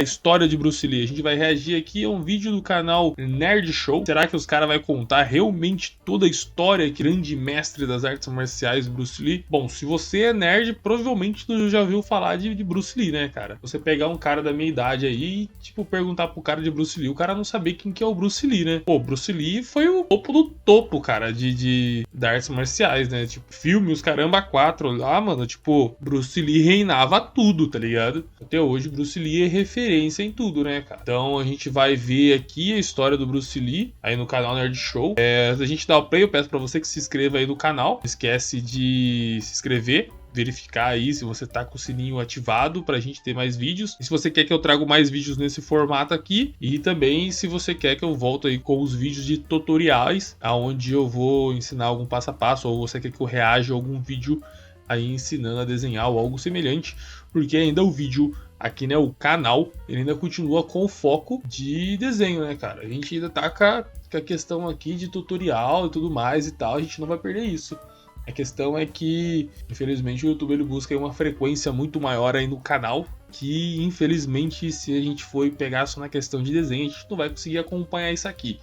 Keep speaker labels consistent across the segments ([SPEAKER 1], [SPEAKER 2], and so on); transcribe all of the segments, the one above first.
[SPEAKER 1] a história de Bruce Lee. A gente vai reagir aqui a um vídeo do canal Nerd Show. Será que os caras vão contar realmente toda a história que grande mestre das artes marciais, Bruce Lee? Bom, se você é nerd, provavelmente tu já ouviu falar de Bruce Lee, né, cara? Você pegar um cara da minha idade aí e, tipo, perguntar pro cara de Bruce Lee, o cara não saber quem que é o Bruce Lee, né? Pô, Bruce Lee foi o topo do topo, cara, de artes marciais, né? Tipo, filme, os caramba, 4 lá, mano, tipo, Bruce Lee reinava tudo, tá ligado? Até hoje, Bruce Lee é referência em tudo, né, cara? Então a gente vai ver aqui a história do Bruce Lee aí no canal Nerd Show. A gente dá o play, eu peço pra você que se inscreva aí no canal. Não esquece de se inscrever, verificar aí se você tá com o sininho ativado pra gente ter mais vídeos. E se você quer que eu traga mais vídeos nesse formato aqui. E também se você quer que eu volte aí com os vídeos de tutoriais, aonde eu vou ensinar algum passo a passo, ou você quer que eu reaja a algum vídeo aí ensinando a desenhar ou algo semelhante, porque ainda o vídeo aqui, né, o canal, ele ainda continua com o foco de desenho, né, cara? A gente ainda tá com a questão aqui de tutorial e tudo mais e tal, a gente não vai perder isso. A questão é que, infelizmente, o YouTube ele busca uma frequência muito maior aí no canal, que, infelizmente, se a gente for pegar só na questão de desenho, a gente não vai conseguir acompanhar isso aqui.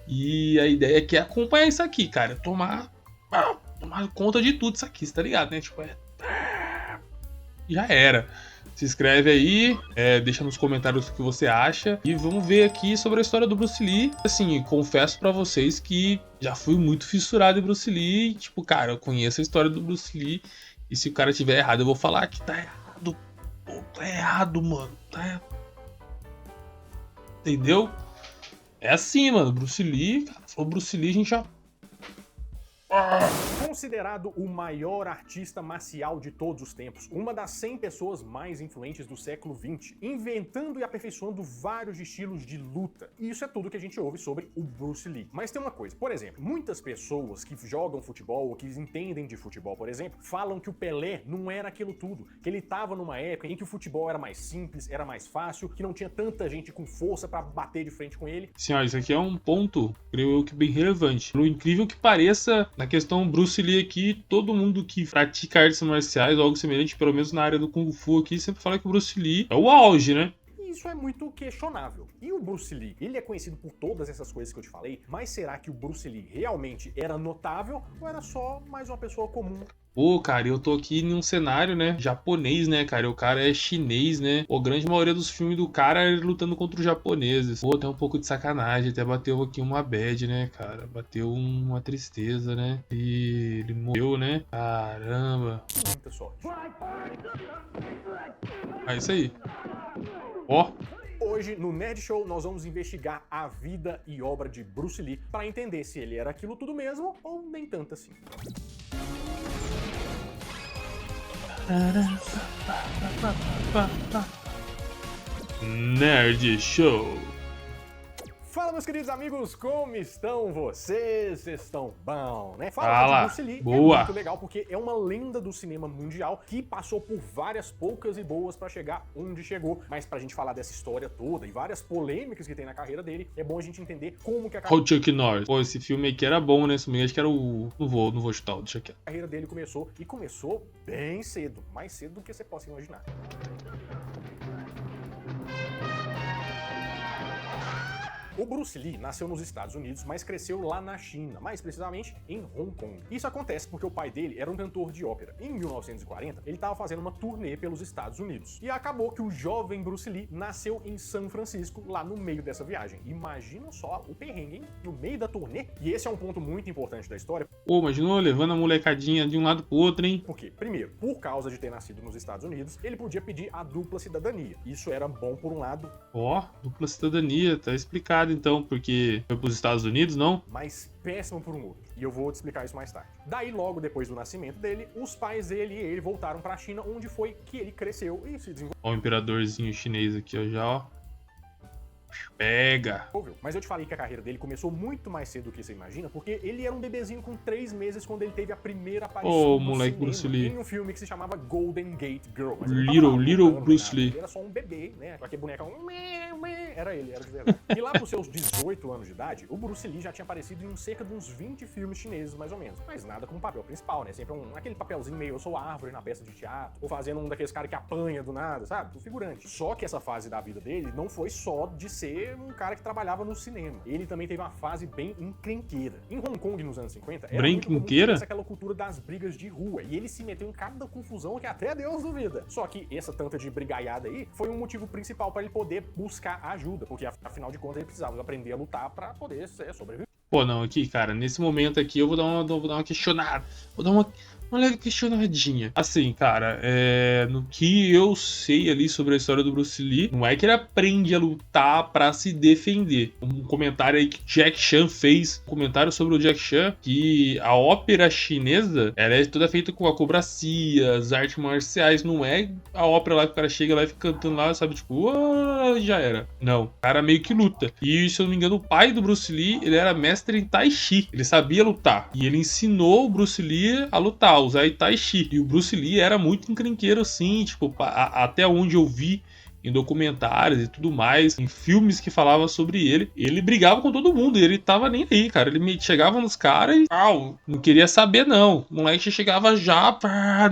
[SPEAKER 1] E a ideia aqui é acompanhar isso aqui, cara, tomar conta de tudo isso aqui, tá ligado, né? Tipo, já era. Se inscreve aí, deixa nos comentários o que você acha. E vamos ver aqui sobre a história do Bruce Lee. Assim, confesso pra vocês que já fui muito fissurado em Bruce Lee. Tipo, cara, eu conheço a história do Bruce Lee. E se o cara tiver errado, eu vou falar que tá errado. Pô, tá errado, mano. Entendeu? É assim, mano. Bruce Lee, cara, falou Bruce Lee, a gente já...
[SPEAKER 2] Considerado o maior artista marcial de todos os tempos, uma das 100 pessoas mais influentes do século XX, inventando e aperfeiçoando vários estilos de luta. E isso é tudo que a gente ouve sobre o Bruce Lee. Mas tem uma coisa, por exemplo, muitas pessoas que jogam futebol ou que entendem de futebol, por exemplo, falam que o Pelé não era aquilo tudo, que ele estava numa época em que o futebol era mais simples, era mais fácil, que não tinha tanta gente com força pra bater de frente com ele.
[SPEAKER 1] Senhora, isso aqui é um ponto, creio eu, que bem relevante. Por incrível que pareça, na questão Bruce Lee aqui, todo mundo que pratica artes marciais ou algo semelhante, pelo menos na área do Kung Fu aqui, sempre fala que o Bruce Lee é o auge, né?
[SPEAKER 2] Isso é muito questionável. E o Bruce Lee, ele é conhecido por todas essas coisas que eu te falei, mas será que o Bruce Lee realmente era notável ou era só mais uma pessoa comum?
[SPEAKER 1] Pô, cara, eu tô aqui num cenário, né, japonês, né, cara, o cara é chinês, né, a grande maioria dos filmes do cara é ele lutando contra os japoneses. Pô, tem um pouco de sacanagem, até bateu aqui uma bad, né, cara, bateu uma tristeza, né, e ele morreu, né, caramba.
[SPEAKER 2] Muita sorte.
[SPEAKER 1] É isso aí. Ó.
[SPEAKER 2] Hoje, no Nerd Show, nós vamos investigar a vida e obra de Bruce Lee para entender se ele era aquilo tudo mesmo ou nem tanto assim.
[SPEAKER 1] Nerd Show.
[SPEAKER 2] Fala, meus queridos amigos, como estão vocês? Vocês estão bom, né? Falar de Bruce Lee
[SPEAKER 1] boa.
[SPEAKER 2] É muito legal porque é uma lenda do cinema mundial que passou por várias poucas e boas pra chegar onde chegou. Mas pra gente falar dessa história toda e várias polêmicas que tem na carreira dele, é bom a gente entender como que a
[SPEAKER 1] Olha o Chuck Norris. Pô, esse filme aqui era bom, né? Esse filme acho que era o... Não vou chutar, deixa aqui.
[SPEAKER 2] A carreira dele começou, e começou bem cedo. Mais cedo do que você possa imaginar. O Bruce Lee nasceu nos Estados Unidos, mas cresceu lá na China, mais precisamente em Hong Kong. Isso acontece porque o pai dele era um cantor de ópera. Em 1940, ele estava fazendo uma turnê pelos Estados Unidos. E acabou que o jovem Bruce Lee nasceu em São Francisco, lá no meio dessa viagem. Imagina só o perrengue, hein? No meio da turnê. E esse é um ponto muito importante da história.
[SPEAKER 1] Pô, imaginou levando a molecadinha de um lado pro outro, hein?
[SPEAKER 2] Porque, primeiro, por causa de ter nascido nos Estados Unidos, ele podia pedir a dupla cidadania. Isso era bom por um lado.
[SPEAKER 1] Ó, dupla cidadania, tá explicado então, porque foi pros Estados Unidos, não?
[SPEAKER 2] Mas péssimo por um outro. E eu vou te explicar isso mais tarde. Daí, logo depois do nascimento dele, os pais dele e ele voltaram pra China, onde foi que ele cresceu e se desenvolveu.
[SPEAKER 1] Ó o imperadorzinho chinês aqui, ó, já, ó. pega.
[SPEAKER 2] Mas eu te falei que a carreira dele começou muito mais cedo do que você imagina, porque ele era um bebezinho com 3 meses quando ele teve a primeira aparição
[SPEAKER 1] Ô,
[SPEAKER 2] no
[SPEAKER 1] moleque
[SPEAKER 2] cinema,
[SPEAKER 1] Bruce Lee.
[SPEAKER 2] em um filme que se chamava Golden Gate Girl. Mas ele não tava lá
[SPEAKER 1] Little
[SPEAKER 2] lutando,
[SPEAKER 1] Bruce
[SPEAKER 2] nem nada.
[SPEAKER 1] Lee.
[SPEAKER 2] Ele era só um bebê, né? Aquele bonecão. Era ele, era de verdade. E lá pros seus 18 anos de idade, o Bruce Lee já tinha aparecido em cerca de uns 20 filmes chineses, mais ou menos. Mas nada como papel principal, né? Sempre aquele papelzinho meio eu sou a árvore na peça de teatro, ou fazendo um daqueles caras que apanha do nada, sabe? O figurante. Só que essa fase da vida dele não foi só de ser um cara que trabalhava no cinema. Ele também teve uma fase bem encrenqueira. Em Hong Kong, nos anos 50, era muito comum que tivesse aquela cultura das brigas de rua. E ele se meteu em cada confusão que até Deus duvida. Só que essa tanta de brigaiada aí foi um motivo principal para ele poder buscar ajuda, porque afinal de contas ele precisava aprender a lutar para poder sobreviver.
[SPEAKER 1] Pô, não, aqui, cara, nesse momento aqui eu vou dar uma questionada. Vou dar uma leve questionadinha. Assim, cara, no que eu sei ali sobre a história do Bruce Lee, não é que ele aprende a lutar pra se defender. Um comentário aí que Jack Chan fez, um comentário sobre o Jack Chan, que a ópera chinesa, ela é toda feita com acrobacia, as artes marciais, não é a ópera lá que o cara chega lá e fica cantando lá, sabe, tipo, já era. Não, o cara meio que luta. E, se eu não me engano, o pai do Bruce Lee, ele era mestre em Tai Chi, ele sabia lutar. E ele ensinou o Bruce Lee a lutar, usar Tai Chi. E o Bruce Lee era muito encrenqueiro assim, tipo, até onde eu vi em documentários e tudo mais, em filmes que falavam sobre ele brigava com todo mundo, e ele tava nem aí, cara. Ele chegava nos caras e não queria saber não. O moleque chegava já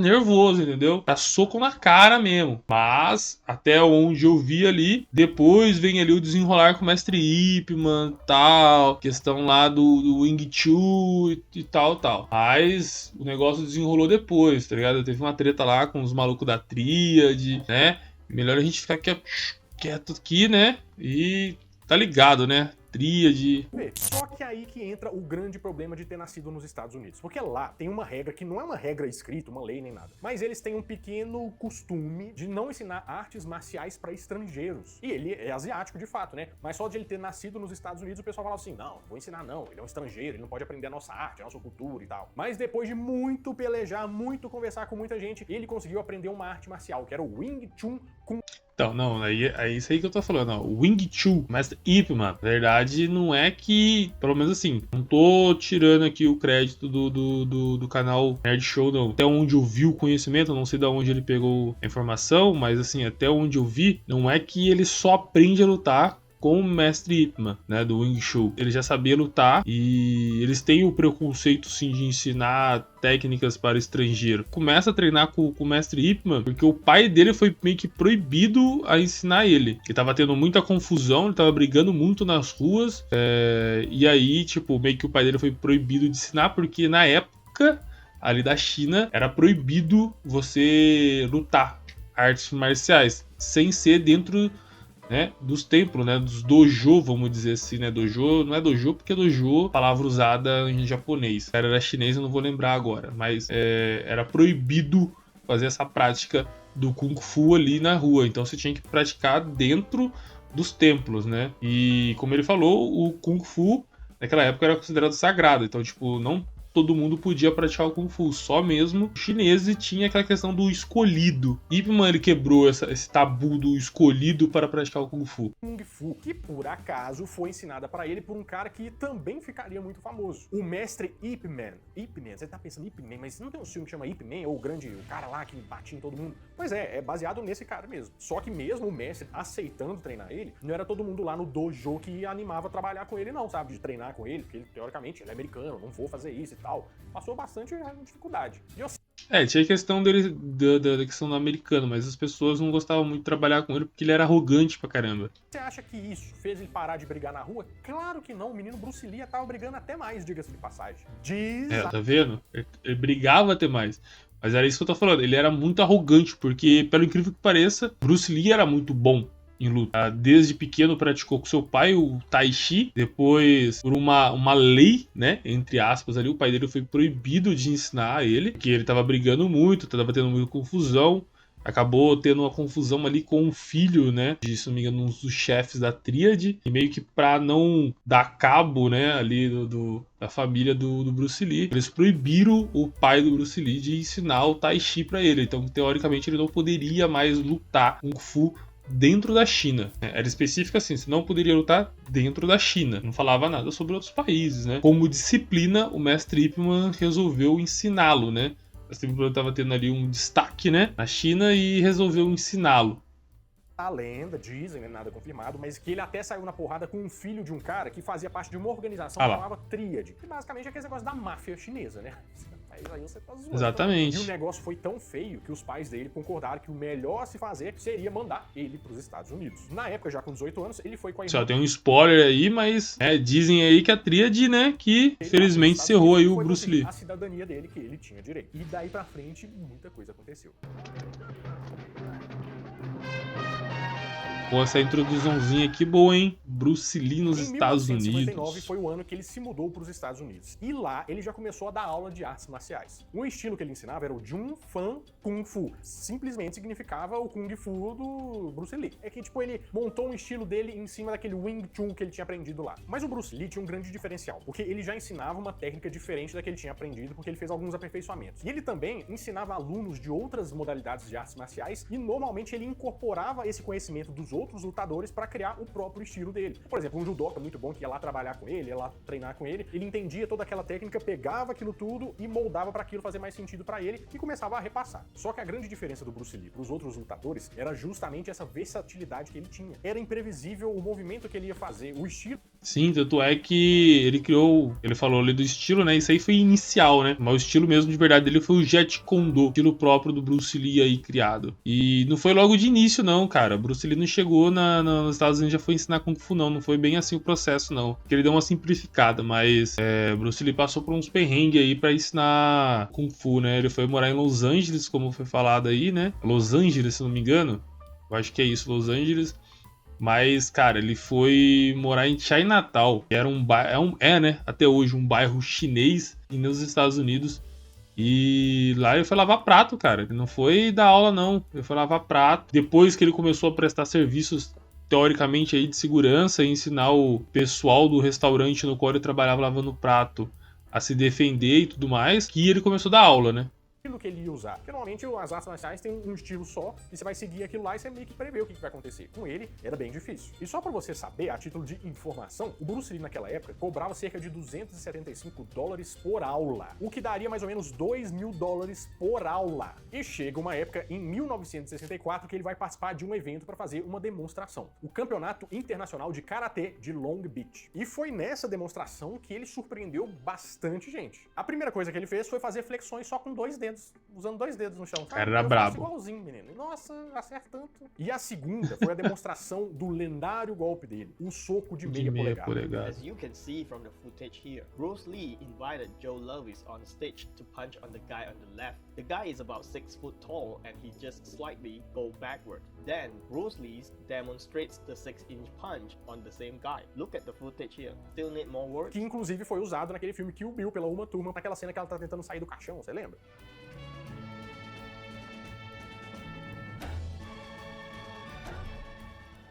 [SPEAKER 1] nervoso, entendeu? Pra soco na cara mesmo. Mas, até onde eu vi ali, depois vem ali o desenrolar com o mestre Ip Man, tal, questão lá do Wing Chun e tal. Mas o negócio desenrolou depois, tá ligado? Teve uma treta lá com os malucos da Tríade, né? Melhor a gente ficar quieto aqui, né? E tá ligado, né? Tríade.
[SPEAKER 2] Só que aí que entra o grande problema de ter nascido nos Estados Unidos. Porque lá tem uma regra que não é uma regra escrita, uma lei nem nada. Mas eles têm um pequeno costume de não ensinar artes marciais pra estrangeiros. E ele é asiático de fato, né? Mas só de ele ter nascido nos Estados Unidos, o pessoal fala assim, não vou ensinar não, ele é um estrangeiro, ele não pode aprender a nossa arte, a nossa cultura e tal. Mas depois de muito pelejar, muito conversar com muita gente, ele conseguiu aprender uma arte marcial, que era o Wing Chun Kung.
[SPEAKER 1] Então, não, aí é isso aí que eu tô falando, ó. O Wing Chun, Mestre Ip Man, na verdade, não é que, pelo menos assim, não tô tirando aqui o crédito do canal Nerd Show, não. Até onde eu vi o conhecimento, eu não sei de onde ele pegou a informação, mas assim, até onde eu vi, não é que ele só aprende a lutar com o mestre Ip Man, né, do Wing Chun. Ele já sabia lutar e eles têm o preconceito, sim, de ensinar técnicas para estrangeiro. Começa a treinar com o mestre Ip Man porque o pai dele foi meio que proibido a ensinar ele. Ele tava tendo muita confusão, ele tava brigando muito nas ruas, e aí, tipo, meio que o pai dele foi proibido de ensinar porque na época ali da China era proibido você lutar artes marciais sem ser dentro, né, dos templos, né, dos dojo, vamos dizer assim, né, dojo, não é dojo porque dojo é palavra usada em japonês, era chinês, eu não vou lembrar agora, mas era proibido fazer essa prática do Kung Fu ali na rua, então você tinha que praticar dentro dos templos, né, e como ele falou, o Kung Fu naquela época era considerado sagrado, então tipo, não todo mundo podia praticar o Kung Fu, só mesmo o chinês tinha aquela questão do escolhido. Ip Man, ele quebrou esse tabu do escolhido para praticar o Kung Fu.
[SPEAKER 2] Kung Fu, que por acaso foi ensinada para ele por um cara que também ficaria muito famoso. O mestre Ip Man. Ip Man, você tá pensando Ip Man, mas não tem um filme que chama Ip Man, ou o cara lá que batia em todo mundo? Pois é baseado nesse cara mesmo. Só que mesmo o mestre aceitando treinar ele, não era todo mundo lá no dojo que animava a trabalhar com ele não, sabe? De treinar com ele, porque ele, teoricamente, ele é americano, não vou fazer isso e tal. Passou bastante dificuldade.
[SPEAKER 1] Tinha a questão dele, da questão do americano, mas as pessoas não gostavam muito de trabalhar com ele porque ele era arrogante pra caramba.
[SPEAKER 2] Você acha que isso fez ele parar de brigar na rua? Claro que não, o menino Bruce Lee tava brigando até mais, diga-se de passagem.
[SPEAKER 1] Tá vendo? Ele brigava até mais. Mas era isso que eu tô falando, ele era muito arrogante, porque, pelo incrível que pareça, Bruce Lee era muito bom em luta. Desde pequeno praticou com seu pai o Tai Chi, depois por uma lei, né, entre aspas ali, o pai dele foi proibido de ensinar a ele, porque ele tava brigando muito, tava tendo muita confusão, acabou tendo uma confusão ali com o filho, né, de, se não me engano, um dos chefes da Tríade, e meio que pra não dar cabo, né, ali da família do Bruce Lee, eles proibiram o pai do Bruce Lee de ensinar o Tai Chi pra ele, então teoricamente ele não poderia mais lutar Kung Fu dentro da China. Era específico assim, você não poderia lutar dentro da China. Não falava nada sobre outros países, né? Como disciplina, o mestre Ip Man resolveu ensiná-lo, né? O mestre Ip Man estava tendo ali um destaque, né, na China e resolveu ensiná-lo.
[SPEAKER 2] A lenda, dizem, né, nada confirmado, mas que ele até saiu na porrada com um filho de um cara que fazia parte de uma organização que chamava Tríade. Que basicamente é aquele negócio da máfia chinesa, né? Aí você tá zoando.
[SPEAKER 1] Exatamente.
[SPEAKER 2] E o negócio foi tão feio que os pais dele concordaram que o melhor a se fazer seria mandar ele pros Estados Unidos. Na época, já com 18 anos, ele foi com a irmã.
[SPEAKER 1] Só tem um spoiler aí, mas dizem aí que a Tríade, né, que felizmente encerrou aí o Bruce Lee.
[SPEAKER 2] A cidadania dele que ele tinha direito. E daí pra frente, muita coisa aconteceu.
[SPEAKER 1] Pô, essa introduçãozinha aqui boa, hein? Bruce Lee nos Estados Unidos.
[SPEAKER 2] Em 1959 foi o ano que ele se mudou para os Estados Unidos. E lá ele já começou a dar aula de artes marciais. O estilo que ele ensinava era o Jun Fan Kung Fu. Simplesmente significava o Kung Fu do Bruce Lee. É que, tipo, ele montou um estilo dele em cima daquele Wing Chun que ele tinha aprendido lá. Mas o Bruce Lee tinha um grande diferencial, porque ele já ensinava uma técnica diferente da que ele tinha aprendido, porque ele fez alguns aperfeiçoamentos. E ele também ensinava alunos de outras modalidades de artes marciais e normalmente ele incorporava esse conhecimento dos outros lutadores para criar o próprio estilo dele. Por exemplo, um judoca muito bom que ia lá trabalhar com ele, ia lá treinar com ele, ele entendia toda aquela técnica, pegava aquilo tudo e moldava para aquilo fazer mais sentido para ele e começava a repassar. Só que a grande diferença do Bruce Lee para os outros lutadores era justamente essa versatilidade que ele tinha. Era imprevisível o movimento que ele ia fazer, o estilo.
[SPEAKER 1] Sim, tanto é que ele criou, ele falou ali do estilo, né? Isso aí foi inicial, né? Mas o estilo mesmo de verdade dele foi o Jeet Kune Do, estilo próprio do Bruce Lee aí criado. E não foi logo de início, não, cara. Bruce Lee não chegou nos Estados Unidos já foi ensinar Kung Fu, não. Não foi bem assim o processo, não. Porque ele deu uma simplificada, mas Bruce Lee passou por uns perrengues aí pra ensinar Kung Fu, né? Ele foi morar em Los Angeles, como foi falado aí, né? Los Angeles, se não me engano. Eu acho que é isso, Los Angeles. Mas, cara, ele foi morar em Chinatown, que era né, até hoje, um bairro chinês nos Estados Unidos. E lá ele foi lavar prato, cara. Ele não foi dar aula, não. Ele foi lavar prato. Depois que ele começou a prestar serviços, teoricamente, aí de segurança e ensinar o pessoal do restaurante no qual ele trabalhava lavando prato a se defender e tudo mais, que ele começou a dar aula, né?
[SPEAKER 2] Que ele ia usar. Porque normalmente as artes marciais têm um estilo só, e você vai seguir aquilo lá e você meio que prevê o que vai acontecer. Com ele, era bem difícil. E só pra você saber, a título de informação, o Bruce Lee naquela época cobrava cerca de $275 por aula, o que daria mais ou menos $2.000 por aula. E chega uma época, em 1964, que ele vai participar de um evento para fazer uma demonstração. O Campeonato Internacional de Karatê de Long Beach. E foi nessa demonstração que ele surpreendeu bastante gente. A primeira coisa que ele fez foi fazer flexões só com 2 dedos. Usando 2 dedos no chão.
[SPEAKER 1] O cara era brabo.
[SPEAKER 2] Igualzinho, menino. Nossa, acerta tanto. E a segunda foi a demonstração do lendário golpe dele, o soco de meia polegada.
[SPEAKER 3] As you can see from the footage here, Bruce Lee invited Joe Louis on stage to punch on the guy on the left. The guy is about 6 foot tall and he just slightly go backward. Then Bruce Lee demonstrates the 6-inch punch on the same guy. Look at the footage here. Still need more words?
[SPEAKER 2] Que inclusive foi usado naquele filme Kill Bill pela Uma Thurman, naquela cena que ela tá tentando sair do caixão, você lembra?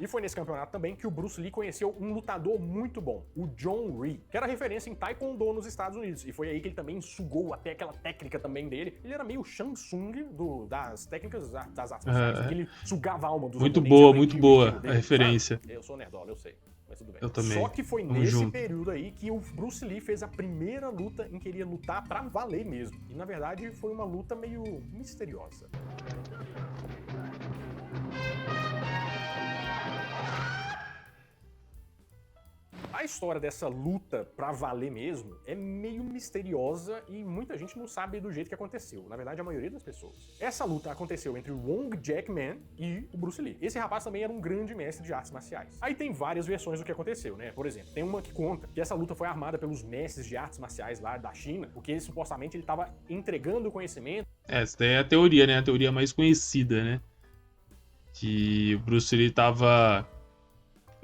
[SPEAKER 2] E foi nesse campeonato também que o Bruce Lee conheceu um lutador muito bom, o John Rhee, que era referência em Taekwondo nos Estados Unidos. E foi aí que ele também sugou até aquela técnica também dele. Ele era meio Shang Tsung das técnicas das artes marciais, que ele sugava a alma dos
[SPEAKER 1] muito
[SPEAKER 2] oponentes.
[SPEAKER 1] Muito boa
[SPEAKER 2] dele,
[SPEAKER 1] a referência.
[SPEAKER 2] Sabe? Eu sou nerdola, eu sei. Mas tudo bem.
[SPEAKER 1] Eu também.
[SPEAKER 2] Só que foi nesse período aí que o Bruce Lee fez a primeira luta em que ele ia lutar pra valer mesmo. E na verdade foi uma luta meio misteriosa. A história dessa luta pra valer mesmo é meio misteriosa e muita gente não sabe do jeito que aconteceu. Na verdade, a maioria das pessoas. Essa luta aconteceu entre o Wong Jack-man e o Bruce Lee. Esse rapaz também era um grande mestre de artes marciais. Aí tem várias versões do que aconteceu, né? Por exemplo, tem uma que conta que essa luta foi armada pelos mestres de artes marciais lá da China, porque supostamente ele tava entregando o conhecimento.
[SPEAKER 1] Essa daí é a teoria, né? A teoria mais conhecida, né? Que o Bruce Lee tava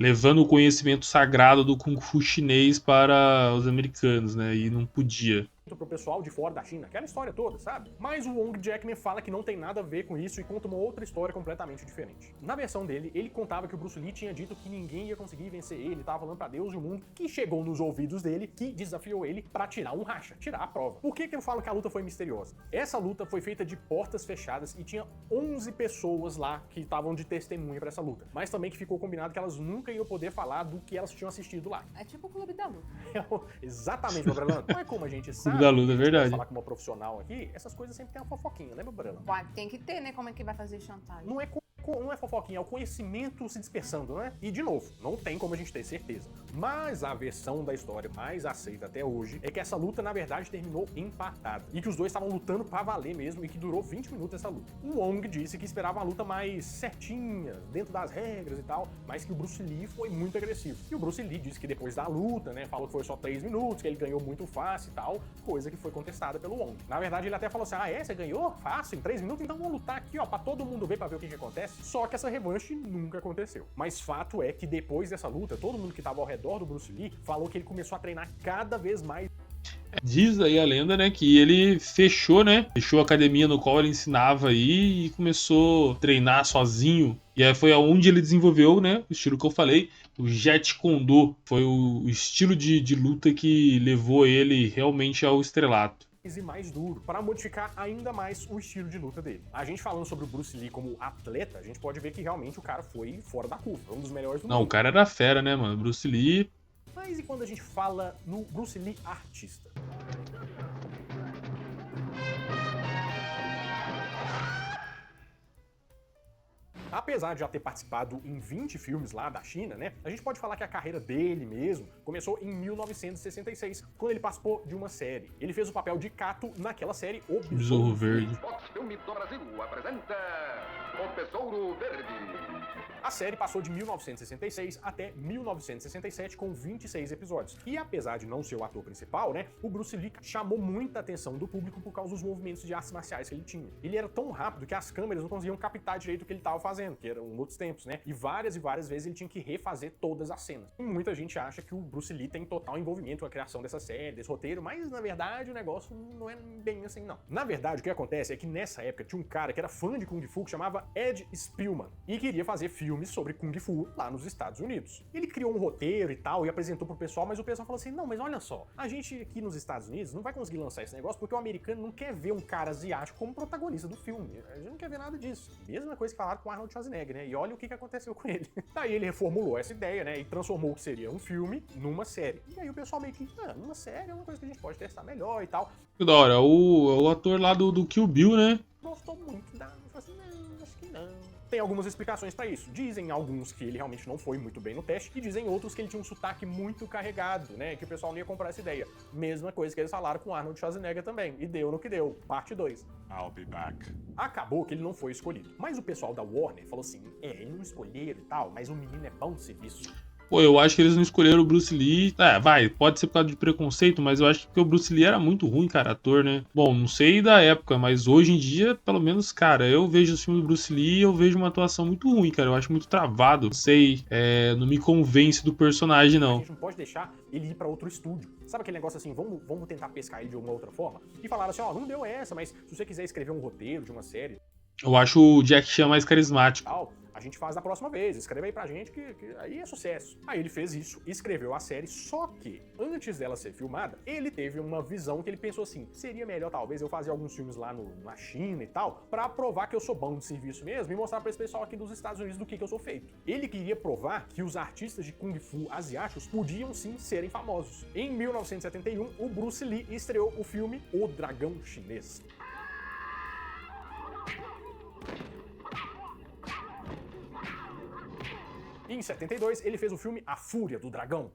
[SPEAKER 1] levando o conhecimento sagrado do Kung Fu chinês para os americanos, né? E não podia.
[SPEAKER 2] pro pessoal de fora da China, aquela história toda, sabe? Mas o Wong Jackman fala que não tem nada a ver com isso e conta uma outra história completamente diferente. Na versão dele, ele contava que o Bruce Lee tinha dito que ninguém ia conseguir vencer ele, tava falando pra Deus e o mundo, que chegou nos ouvidos dele, que desafiou ele pra tirar um racha, tirar a prova. Por que eu falo que a luta foi misteriosa? Essa luta foi feita de portas fechadas e tinha 11 pessoas lá que estavam de testemunha pra essa luta, mas também que ficou combinado que elas nunca iam poder falar do que elas tinham assistido lá.
[SPEAKER 4] É tipo o Clube da Luta.
[SPEAKER 2] Exatamente, meu Brelano. Não é como a gente sabe.
[SPEAKER 1] Da luta, é verdade.
[SPEAKER 2] Falar com uma profissional aqui, essas coisas sempre tem uma fofoquinha, né, meu Brelano?
[SPEAKER 4] Uai, tem que ter, né? Como é que vai fazer chantagem?
[SPEAKER 2] Não é fofoquinha, é o conhecimento se dispersando, né? E, de novo, não tem como a gente ter certeza. Mas a versão da história mais aceita até hoje é que essa luta, na verdade, terminou empatada. E que os dois estavam lutando pra valer mesmo e que durou 20 minutos essa luta. O Wong disse que esperava uma luta mais certinha, dentro das regras e tal, mas que o Bruce Lee foi muito agressivo. E o Bruce Lee disse que depois da luta, né, falou que foi só 3 minutos, que ele ganhou muito fácil e tal, coisa que foi contestada pelo Wong. Na verdade, ele até falou assim, você ganhou fácil em 3 minutos? Então vamos lutar aqui, ó, pra todo mundo ver, pra ver o que acontece. Só que essa revanche nunca aconteceu. Mas fato é que depois dessa luta, todo mundo que tava ao redor do Bruce Lee falou que ele começou a treinar cada vez mais.
[SPEAKER 1] Diz aí a lenda, né, que ele fechou a academia no qual ele ensinava aí e começou a treinar sozinho. E aí foi aonde ele desenvolveu, né, o estilo que eu falei, o Jeet Kune Do. Foi o estilo de luta que levou ele realmente ao estrelato.
[SPEAKER 2] E mais duro, para modificar ainda mais o estilo de luta dele. A gente falando sobre o Bruce Lee como atleta, a gente pode ver que realmente o cara foi fora da curva, um dos melhores do mundo.
[SPEAKER 1] Não, o cara era fera, né, mano? Bruce Lee.
[SPEAKER 2] Mas e quando a gente fala no Bruce Lee artista? Apesar de já ter participado em 20 filmes lá da China, né, a gente pode falar que a carreira dele mesmo começou em 1966, quando ele participou de uma série. Ele fez o papel de Kato naquela série O
[SPEAKER 1] Besouro Verde.
[SPEAKER 5] Fox Filme do Brasil apresenta O Besouro Verde.
[SPEAKER 2] A série passou de 1966 até 1967 com 26 episódios. E apesar de não ser o ator principal, né, o Bruce Lee chamou muita atenção do público por causa dos movimentos de artes marciais que ele tinha. Ele era tão rápido que as câmeras não conseguiam captar direito o que ele estava fazendo, que eram outros tempos, né? E várias vezes ele tinha que refazer todas as cenas. E muita gente acha que o Bruce Lee tem total envolvimento com a criação dessa série, desse roteiro, mas na verdade o negócio não é bem assim, não. Na verdade, o que acontece é que nessa época tinha um cara que era fã de Kung Fu que chamava Ed Spielman e queria fazer filmes sobre Kung Fu lá nos Estados Unidos. Ele criou um roteiro e tal e apresentou pro pessoal, mas o pessoal falou assim, não, mas olha só, a gente aqui nos Estados Unidos não vai conseguir lançar esse negócio porque o americano não quer ver um cara asiático como protagonista do filme. A gente não quer ver nada disso. Mesma coisa que falaram com Arnold Schwarzenegger, né? E olha o que aconteceu com ele. Daí ele reformulou essa ideia, né? E transformou o que seria um filme numa série. E aí o pessoal meio que, numa série é uma coisa que a gente pode testar melhor e tal.
[SPEAKER 1] Que da hora, o ator lá do Kill Bill, né?
[SPEAKER 2] Gostou muito da... Falei assim, não, acho que não. Tem algumas explicações pra isso. Dizem alguns que ele realmente não foi muito bem no teste e dizem outros que ele tinha um sotaque muito carregado, né? Que o pessoal não ia comprar essa ideia. Mesma coisa que eles falaram com Arnold Schwarzenegger também. E deu no que deu. Parte 2.
[SPEAKER 5] I'll be back.
[SPEAKER 2] Acabou que ele não foi escolhido. Mas o pessoal da Warner falou assim, ele não escolheram e tal, mas o menino é bom de serviço.
[SPEAKER 1] Pô, eu acho que eles não escolheram o Bruce Lee. Pode ser por causa de preconceito, mas eu acho que o Bruce Lee era muito ruim, cara, ator, né? Bom, não sei da época, mas hoje em dia, pelo menos, cara, eu vejo os filmes do Bruce Lee e eu vejo uma atuação muito ruim, cara. Eu acho muito travado. Não sei, não me convence do personagem,
[SPEAKER 2] A
[SPEAKER 1] não.
[SPEAKER 2] gente não pode deixar ele ir pra outro estúdio. Sabe aquele negócio assim, vamos tentar pescar ele de alguma outra forma? E falaram assim, não deu essa, mas se você quiser escrever um roteiro de uma série...
[SPEAKER 1] Eu acho o Jack Chan mais carismático.
[SPEAKER 2] A gente faz da próxima vez, escreve aí pra gente que aí é sucesso. Aí ele fez isso, escreveu a série, só que antes dela ser filmada, ele teve uma visão que ele pensou assim, seria melhor talvez eu fazer alguns filmes lá na China e tal, pra provar que eu sou bom de serviço mesmo e mostrar pra esse pessoal aqui dos Estados Unidos do que eu sou feito. Ele queria provar que os artistas de Kung Fu asiáticos podiam sim serem famosos. Em 1971, o Bruce Lee estreou o filme O Dragão Chinês. E em 72, ele fez o filme A Fúria do Dragão.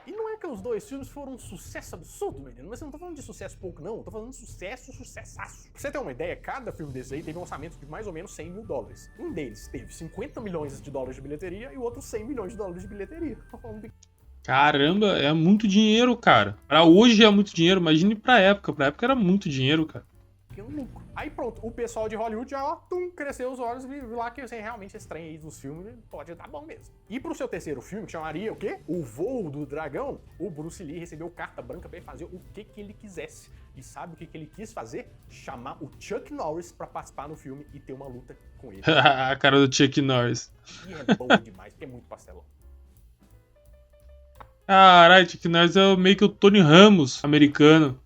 [SPEAKER 2] E não é que os dois filmes foram um sucesso absurdo, menino, mas eu não tô falando de sucesso pouco, não. Eu tô falando de sucessaço. Pra você ter uma ideia, cada filme desse aí teve um orçamento de mais ou menos 100 mil dólares. Um deles teve 50 milhões de dólares de bilheteria e o outro 100 milhões de dólares de bilheteria.
[SPEAKER 1] Caramba, é muito dinheiro, cara. Pra hoje é muito dinheiro, imagine pra época. Pra época era muito dinheiro, cara.
[SPEAKER 2] único. Aí pronto, o pessoal de Hollywood já, ó, cresceu os olhos e viu lá que assim, realmente esse trem aí dos filmes pode dar bom mesmo. E pro seu terceiro filme, que chamaria o quê? O Voo do Dragão, o Bruce Lee recebeu carta branca pra ele fazer o que ele quisesse. E sabe o que ele quis fazer? Chamar o Chuck Norris pra participar no filme e ter uma luta com ele.
[SPEAKER 1] A cara do Chuck Norris.
[SPEAKER 2] E é bom demais, porque é muito pastelão.
[SPEAKER 1] Caralho, Chuck Norris é meio que o Tony Ramos americano.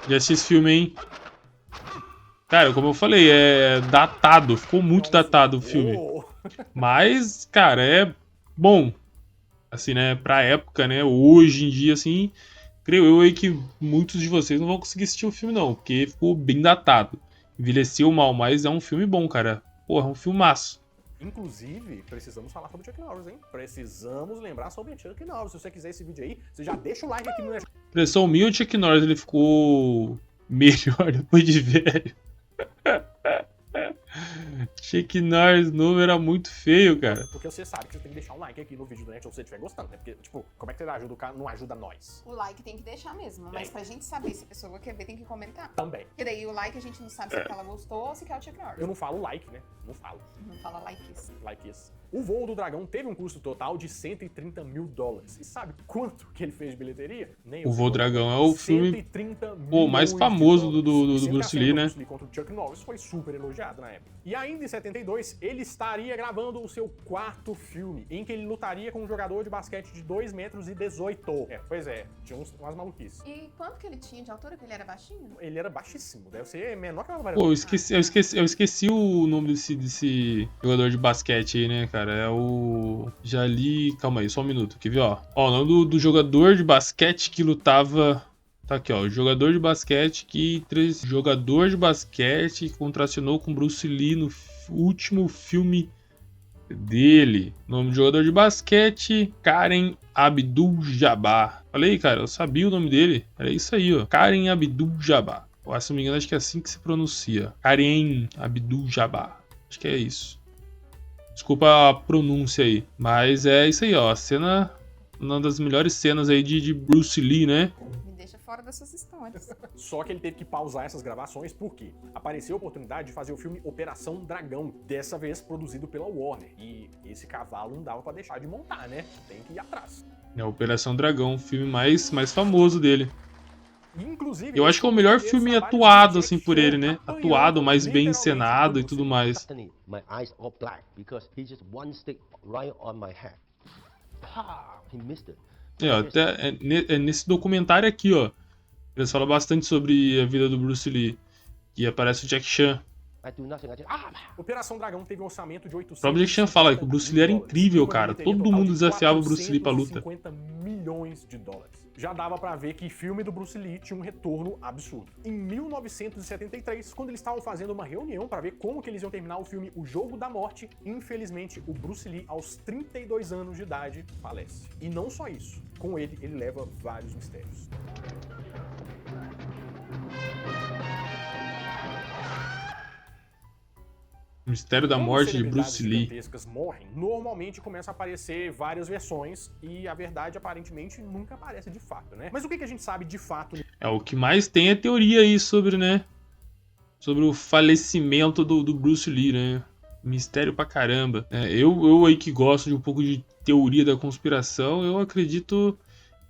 [SPEAKER 1] Já assisti esse filme, hein? Cara, como eu falei, é datado. Ficou muito datado o filme.
[SPEAKER 2] Oh.
[SPEAKER 1] Mas, cara, é bom. Assim, né? Pra época, né? Hoje em dia, assim, creio eu aí que muitos de vocês não vão conseguir assistir o filme, não. Porque ficou bem datado. Envelheceu mal, mas é um filme bom, cara. Porra, é um filmaço.
[SPEAKER 2] Inclusive, precisamos falar sobre Chuck Norris, hein? Precisamos lembrar sobre Chuck Norris. Se você quiser esse vídeo aí, você já deixa o like aqui no...
[SPEAKER 1] Impressão minha, o Chuck Norris ele ficou melhor depois de velho. Chuck Norris novo era muito feio, cara.
[SPEAKER 2] Porque você sabe que você tem que deixar um like aqui no vídeo do Net se você estiver gostando, né? Porque, tipo, como é que você ajuda o cara? Não ajuda nós.
[SPEAKER 4] O like tem que deixar mesmo, mas pra gente saber se a pessoa quer ver, tem que comentar.
[SPEAKER 2] Também.
[SPEAKER 4] Porque daí o like a gente não sabe se ela gostou ou se quer o Chuck Norris.
[SPEAKER 2] Eu não falo like, né? Não falo.
[SPEAKER 4] Não fala likes.
[SPEAKER 2] Like isso. O Voo do Dragão teve um custo total de 130 mil dólares. E sabe quanto que ele fez de bilheteria? Nem
[SPEAKER 1] O Voo do Dragão é o filme
[SPEAKER 2] 130
[SPEAKER 1] mais
[SPEAKER 2] milhões de
[SPEAKER 1] famoso do
[SPEAKER 2] dólares. E
[SPEAKER 1] Bruce
[SPEAKER 2] sempre a
[SPEAKER 1] Lee,
[SPEAKER 2] cena do
[SPEAKER 1] né?
[SPEAKER 2] Bruce Lee contra o Chuck Norris foi super elogiado na época. E ainda em 72, ele estaria gravando o seu quarto filme, em que ele lutaria com um jogador de basquete de 2,18 metros. Pois é, tinha umas maluquices.
[SPEAKER 4] E quanto que ele tinha de altura? Que ele era baixinho?
[SPEAKER 2] Ele era baixíssimo, deve ser menor que uma
[SPEAKER 1] Pô, eu esqueci o nome desse jogador de basquete aí, né, cara? É o... Já li... Calma aí, só um minuto aqui, viu, ó. Ó, o nome do jogador de basquete que lutava... Tá aqui, ó. Jogador de basquete que contracenou com Bruce Lee no último filme dele. Nome do jogador de basquete, Karen Abdul-Jabbar. Falei, cara, eu sabia o nome dele. Era isso aí, ó. Karen Abdul-Jabbar. Se não me engano, acho que é assim que se pronuncia. Karen Abdul-Jabbar. Acho que é isso. Desculpa a pronúncia aí. Mas é isso aí, ó. A cena... Uma das melhores cenas aí de Bruce Lee, né?
[SPEAKER 4] Me deixa fora dessas histórias.
[SPEAKER 2] Só que ele teve que pausar essas gravações porque apareceu a oportunidade de fazer o filme Operação Dragão, dessa vez produzido pela Warner. E esse cavalo não dava pra deixar de montar, né? Tem que ir atrás.
[SPEAKER 1] É Operação Dragão, o filme mais famoso dele.
[SPEAKER 2] Inclusive,
[SPEAKER 1] Eu acho que é o melhor filme atuado, assim, por ele, né? Atuado, mais bem encenado e tudo mais.
[SPEAKER 6] Suddenly, my eyes all black because he just one stick right on my head. Pah! He missed it.
[SPEAKER 1] Nesse documentário aqui, ó. Eles falam bastante sobre a vida do Bruce Lee. E aparece o Jack Chan.
[SPEAKER 6] I do nothing. I just
[SPEAKER 2] Operação Dragão teve um orçamento de 800.
[SPEAKER 1] O próprio Jack Chan fala que o Bruce Lee era incrível, cara. Todo mundo desafiava o Bruce Lee pra luta.
[SPEAKER 2] 50 milhões de dólares. Já dava pra ver que filme do Bruce Lee tinha um retorno absurdo. Em 1973, quando eles estavam fazendo uma reunião pra ver como que eles iam terminar o filme O Jogo da Morte, infelizmente o Bruce Lee, aos 32 anos de idade, falece. E não só isso, com ele leva vários mistérios.
[SPEAKER 1] O Mistério da Morte de Bruce Lee.
[SPEAKER 2] Gigantescas morrem, normalmente começam a aparecer várias versões e a verdade aparentemente nunca aparece de fato, né? Mas o que a gente sabe de fato?
[SPEAKER 1] É, o que mais tem é teoria aí sobre, né? Sobre o falecimento do Bruce Lee, né? Mistério pra caramba. Eu aí que gosto de um pouco de teoria da conspiração, eu acredito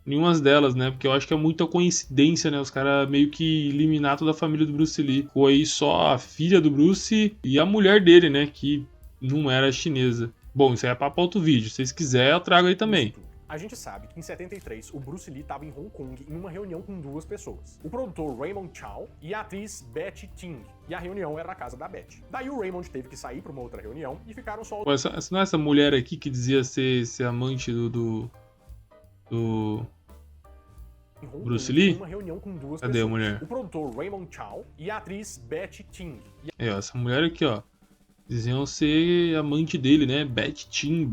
[SPEAKER 1] em umas delas, né? Porque eu acho que é muita coincidência, né? Os caras meio que eliminar toda a família do Bruce Lee. Ficou aí só a filha do Bruce e a mulher dele, né? Que não era chinesa. Bom, isso aí é papo outro vídeo. Se vocês quiserem, eu trago aí também.
[SPEAKER 2] A gente sabe que em 73 o Bruce Lee estava em Hong Kong em uma reunião com duas pessoas. O produtor Raymond Chow e a atriz Betty Ting. E a reunião era na casa da Betty. Daí o Raymond teve que sair para uma outra reunião e ficaram só...
[SPEAKER 1] Pô, essa não é essa mulher aqui que dizia ser amante do Bruce Lee?
[SPEAKER 2] Uma reunião com duas
[SPEAKER 1] Cadê
[SPEAKER 2] pessoas.
[SPEAKER 1] a mulher?
[SPEAKER 2] O produtor Raymond Chow e a atriz Betty Ting.
[SPEAKER 1] Essa mulher aqui, ó. Diziam ser amante dele, né? Betty Ting.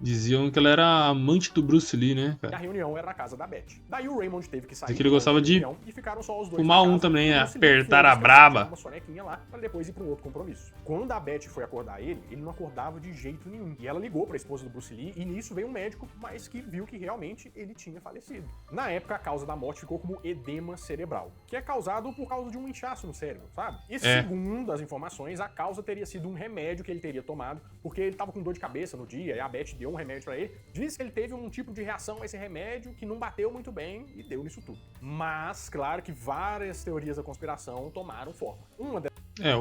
[SPEAKER 1] Diziam que ela era amante do Bruce Lee, né,
[SPEAKER 2] E a
[SPEAKER 1] cara?
[SPEAKER 2] reunião era na casa da Beth. Daí o Raymond teve que sair.
[SPEAKER 1] Diz que ele gostava
[SPEAKER 2] da
[SPEAKER 1] de
[SPEAKER 2] reunião e ficaram só os dois
[SPEAKER 1] fumar
[SPEAKER 2] na
[SPEAKER 1] um
[SPEAKER 2] casa,
[SPEAKER 1] também,
[SPEAKER 2] e o Bruce Lee
[SPEAKER 1] apertar
[SPEAKER 2] foi
[SPEAKER 1] a
[SPEAKER 2] descansar,
[SPEAKER 1] braba.
[SPEAKER 2] tirar uma sonequinha lá, pra depois ir pra um outro compromisso. Quando a Beth foi acordar ele não acordava de jeito nenhum. E ela ligou pra esposa do Bruce Lee, e nisso veio um médico, mas que viu que realmente ele tinha falecido. Na época, a causa da morte ficou como edema cerebral, que é causado por causa de um inchaço no cérebro, sabe? E segundo as informações, a causa teria sido um remédio que ele teria tomado, porque ele tava com dor de cabeça no dia, e a Beth deu um remédio pra ele. Diz que ele teve um tipo de reação a esse remédio que não bateu muito bem e deu nisso tudo. Mas, claro que várias teorias da conspiração tomaram forma.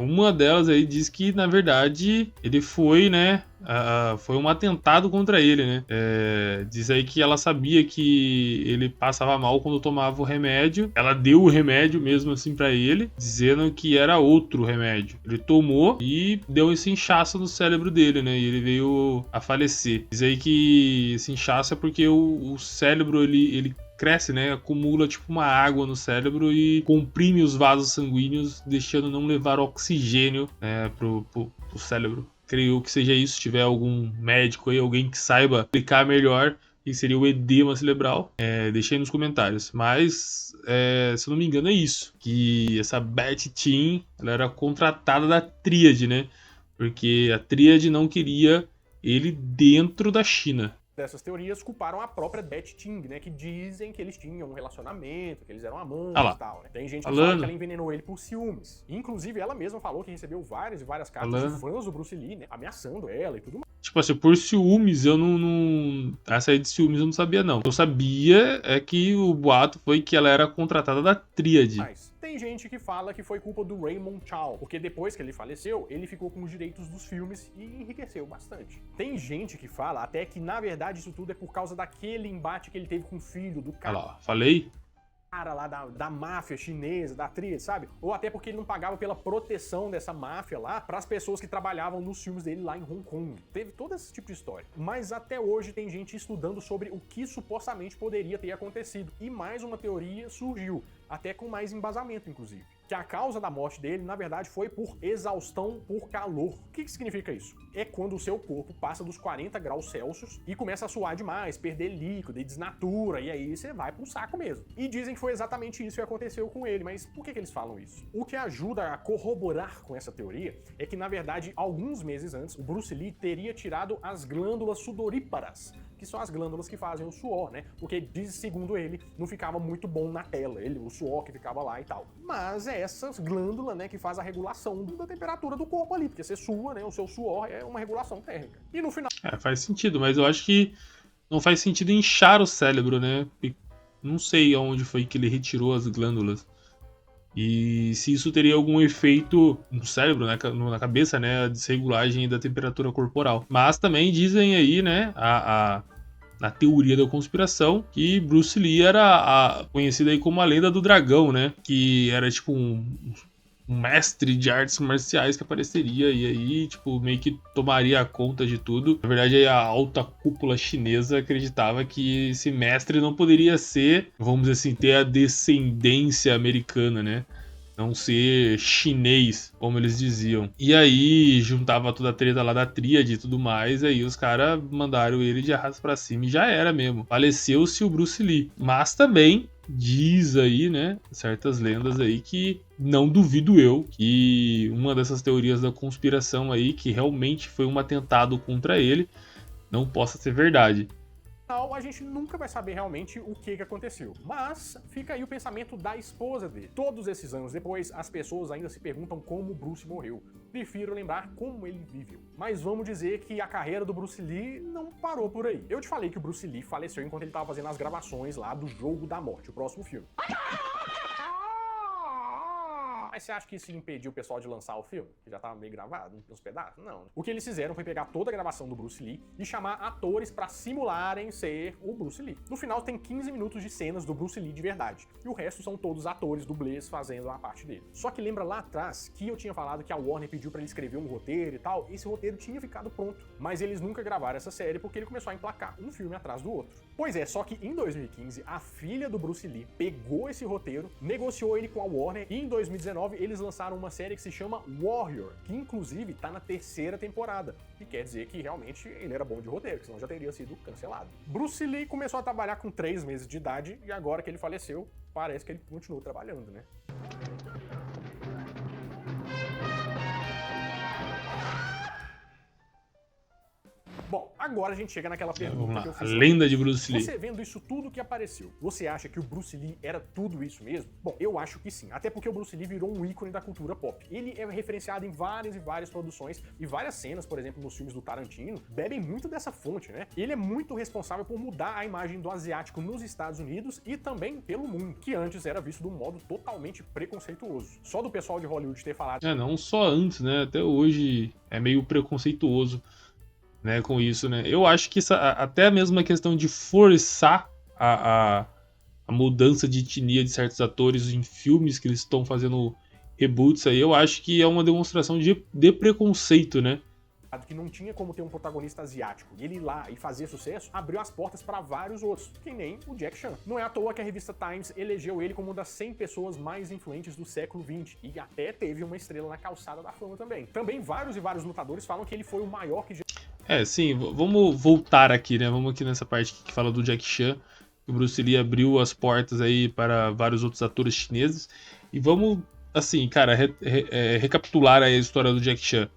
[SPEAKER 1] Uma delas aí diz que, na verdade, ele foi, né? Foi um atentado contra ele, né? Diz aí que ela sabia que ele passava mal quando tomava o remédio. Ela deu o remédio mesmo assim pra ele, dizendo que era outro remédio. Ele tomou e deu esse inchaço no cérebro dele, né? E ele veio a falecer. Diz aí que esse inchaço é porque o cérebro, ele cresce, né? Acumula tipo uma água no cérebro e comprime os vasos sanguíneos, deixando não levar oxigênio pro cérebro. Creio que seja isso. Se tiver algum médico aí, alguém que saiba explicar melhor, que seria o edema cerebral, deixa aí nos comentários. Mas, se eu não me engano, é isso. Que essa Beth Tim, ela era contratada da Tríade, né? Porque a Tríade não queria ele dentro da China.
[SPEAKER 2] Dessas teorias culparam a própria Beth Ting, né? Que dizem que eles tinham um relacionamento, que eles eram amantes
[SPEAKER 1] Ah lá.
[SPEAKER 2] e tal, né? Tem gente que
[SPEAKER 1] Falando.
[SPEAKER 2] fala que ela envenenou ele por ciúmes. Inclusive, ela mesma falou que recebeu várias e várias cartas
[SPEAKER 1] Falando.
[SPEAKER 2] de fãs do Bruce Lee, né? Ameaçando ela e tudo mais.
[SPEAKER 1] Tipo assim, por ciúmes, eu não. Essa aí de ciúmes eu não sabia, não. Eu sabia que o boato foi que ela era contratada da Tríade.
[SPEAKER 2] Mas tem gente que fala que foi culpa do Raymond Chow, porque depois que ele faleceu, ele ficou com os direitos dos filmes e enriqueceu bastante. Tem gente que fala até que, na verdade, isso tudo é por causa daquele embate que ele teve com o filho do
[SPEAKER 1] Olha
[SPEAKER 2] cara.
[SPEAKER 1] lá, falei?
[SPEAKER 2] Lá da máfia chinesa, da Tríade, sabe? Ou até porque ele não pagava pela proteção dessa máfia lá para as pessoas que trabalhavam nos filmes dele lá em Hong Kong. Teve todo esse tipo de história. Mas até hoje tem gente estudando sobre o que supostamente poderia ter acontecido. E mais uma teoria surgiu, até com mais embasamento, inclusive. Que a causa da morte dele, na verdade, foi por exaustão por calor. O que significa isso? É quando o seu corpo passa dos 40 graus Celsius e começa a suar demais, perder líquido e desnatura, e aí você vai pro saco mesmo. E dizem que foi exatamente isso que aconteceu com ele, mas por que eles falam isso? O que ajuda a corroborar com essa teoria é que, na verdade, alguns meses antes, o Bruce Lee teria tirado as glândulas sudoríparas, que são as glândulas que fazem o suor, né? Porque, segundo ele, não ficava muito bom na tela, o suor que ficava lá e tal. Mas é essas glândulas, né, que faz a regulação da temperatura do corpo ali, porque você sua, né, o seu suor é uma regulação térmica. E no final...
[SPEAKER 1] Faz sentido, mas eu acho que não faz sentido inchar o cérebro, né? Não sei aonde foi que ele retirou as glândulas. E se isso teria algum efeito no cérebro, né, na cabeça, né, a desregulagem da temperatura corporal. Mas também dizem aí, né, na teoria da conspiração, que Bruce Lee era conhecido aí como a lenda do dragão, né, que era tipo um mestre de artes marciais que apareceria e aí, tipo, meio que tomaria conta de tudo. Na verdade, a alta cúpula chinesa acreditava que esse mestre não poderia ser, vamos dizer assim, ter a descendência americana, né? Não ser chinês, como eles diziam. E aí, juntava toda a treta lá da Tríade e tudo mais, aí os caras mandaram ele de arrasto pra cima e já era mesmo. Faleceu-se o Bruce Lee. Mas também diz aí, né, certas lendas aí que não duvido eu que uma dessas teorias da conspiração aí, que realmente foi um atentado contra ele, não possa ser verdade.
[SPEAKER 2] A gente nunca vai saber realmente o que aconteceu. Mas fica aí o pensamento da esposa dele. Todos esses anos depois, as pessoas ainda se perguntam como Bruce morreu. Prefiro lembrar como ele viveu. Mas vamos dizer que a carreira do Bruce Lee não parou por aí. Eu te falei que o Bruce Lee faleceu enquanto ele estava fazendo as gravações lá do Jogo da Morte, o próximo filme. Mas você acha que isso impediu o pessoal de lançar o filme? Que já tava meio gravado, uns pedaços? Não. O que eles fizeram foi pegar toda a gravação do Bruce Lee e chamar atores pra simularem ser o Bruce Lee. No final tem 15 minutos de cenas do Bruce Lee de verdade. E o resto são todos atores, dublês, fazendo a parte dele. Só que lembra lá atrás que eu tinha falado que a Warner pediu pra ele escrever um roteiro e tal? Esse roteiro tinha ficado pronto. Mas eles nunca gravaram essa série porque ele começou a emplacar um filme atrás do outro. Pois é, só que em 2015, a filha do Bruce Lee pegou esse roteiro, negociou ele com a Warner e em 2019 eles lançaram uma série que se chama Warrior, que inclusive tá na 3ª temporada. E quer dizer que realmente ele era bom de roteiro, senão já teria sido cancelado. Bruce Lee começou a trabalhar com 3 meses de idade e agora que ele faleceu, parece que ele continuou trabalhando, né? Bom, agora a gente chega naquela pergunta
[SPEAKER 1] Vamos lá,
[SPEAKER 2] que eu
[SPEAKER 1] a
[SPEAKER 2] fiz.
[SPEAKER 1] lenda de Bruce Lee.
[SPEAKER 2] Você vendo isso tudo que apareceu, você acha que o Bruce Lee era tudo isso mesmo? Bom, eu acho que sim, até porque o Bruce Lee virou um ícone da cultura pop. Ele é referenciado em várias e várias produções e várias cenas, por exemplo, nos filmes do Tarantino, bebem muito dessa fonte, né? Ele é muito responsável por mudar a imagem do asiático nos Estados Unidos e também pelo mundo, que antes era visto de um modo totalmente preconceituoso. Só do pessoal de Hollywood ter falado...
[SPEAKER 1] Não só antes, né? Até hoje é meio preconceituoso, né, com isso, né? Eu acho que até mesmo a questão de forçar a mudança de etnia de certos atores em filmes que eles estão fazendo reboots aí, eu acho que é uma demonstração de preconceito, né?
[SPEAKER 2] que não tinha como ter um protagonista asiático, e ele ir lá e fazer sucesso, abriu as portas para vários outros, que nem o Jack Chan. Não é à toa que a revista Times elegeu ele como uma das 100 pessoas mais influentes do século XX, e até teve uma estrela na calçada da fama também. Também vários e vários lutadores falam que ele foi o maior que...
[SPEAKER 1] Sim, vamos voltar aqui, né? Vamos aqui nessa parte que fala do Jack Chan, que o Bruce Lee abriu as portas aí para vários outros atores chineses, e vamos, assim, cara, recapitular aí a história do Jack Chan.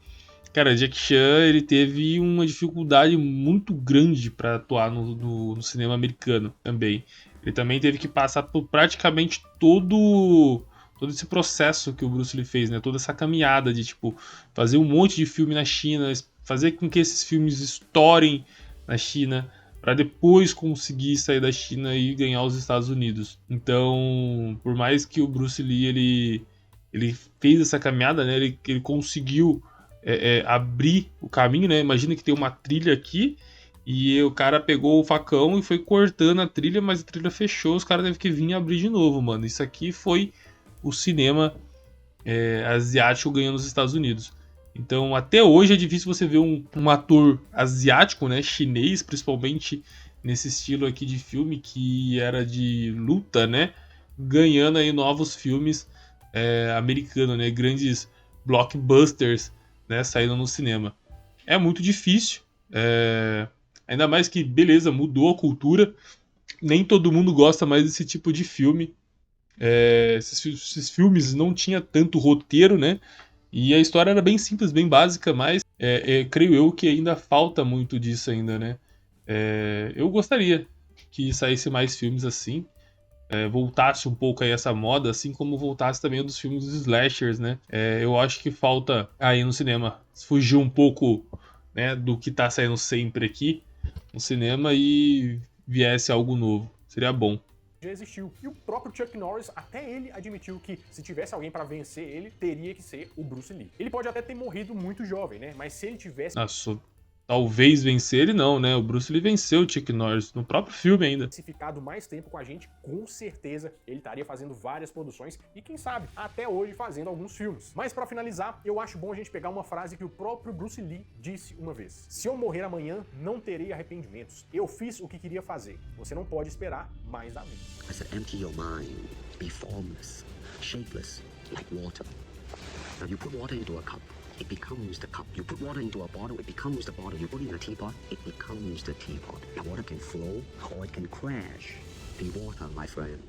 [SPEAKER 1] Cara, Jack Chan, ele teve uma dificuldade muito grande para atuar no cinema americano também. Ele também teve que passar por praticamente todo esse processo que o Bruce Lee fez, né? Toda essa caminhada de, tipo, fazer um monte de filme na China, fazer com que esses filmes estourem na China, para depois conseguir sair da China e ganhar os Estados Unidos. Então, por mais que o Bruce Lee, ele fez essa caminhada, né? Ele conseguiu... abrir o caminho, né? Imagina que tem uma trilha aqui e o cara pegou o facão e foi cortando a trilha, mas a trilha fechou, os caras teve que vir abrir de novo, mano. Isso aqui foi o cinema asiático ganhando os Estados Unidos. Então, até hoje é difícil você ver um ator asiático, né? Chinês, principalmente nesse estilo aqui de filme que era de luta, né? Ganhando aí novos filmes americanos, né? Grandes blockbusters, né, saindo no cinema. É muito difícil, ainda mais que, beleza, mudou a cultura, nem todo mundo gosta mais desse tipo de filme. Esses filmes não tinha tanto roteiro, né, e a história era bem simples, bem básica, mas creio eu que ainda falta muito disso ainda, né. Eu gostaria que saísse mais filmes assim, voltasse um pouco aí essa moda, assim como voltasse também dos filmes dos slashers, né? Eu acho que falta aí no cinema fugir um pouco, né, do que tá saindo sempre aqui no cinema e viesse algo novo. Seria bom.
[SPEAKER 2] Já existiu. E o próprio Chuck Norris, até ele admitiu que se tivesse alguém pra vencer ele, teria que ser o Bruce Lee. Ele pode até ter morrido muito jovem, né? Mas se ele tivesse...
[SPEAKER 1] Talvez vencer ele não, né? O Bruce Lee venceu o Chuck Norris no próprio filme ainda.
[SPEAKER 2] Se ficado mais tempo com a gente, com certeza ele estaria fazendo várias produções e quem sabe, até hoje fazendo alguns filmes. Mas pra finalizar, eu acho bom a gente pegar uma frase que o próprio Bruce Lee disse uma vez. Se eu morrer amanhã, não terei arrependimentos. Eu fiz o que queria fazer. Você não pode esperar mais da vida.
[SPEAKER 7] I said, empty your mind, be formless, shapeless, like water. Now you put water into a cup. It becomes the cup. You put water into a bottle, it becomes the bottle. You put it in a teapot, it becomes the teapot. The water can flow or it can crash. Be water, my friend.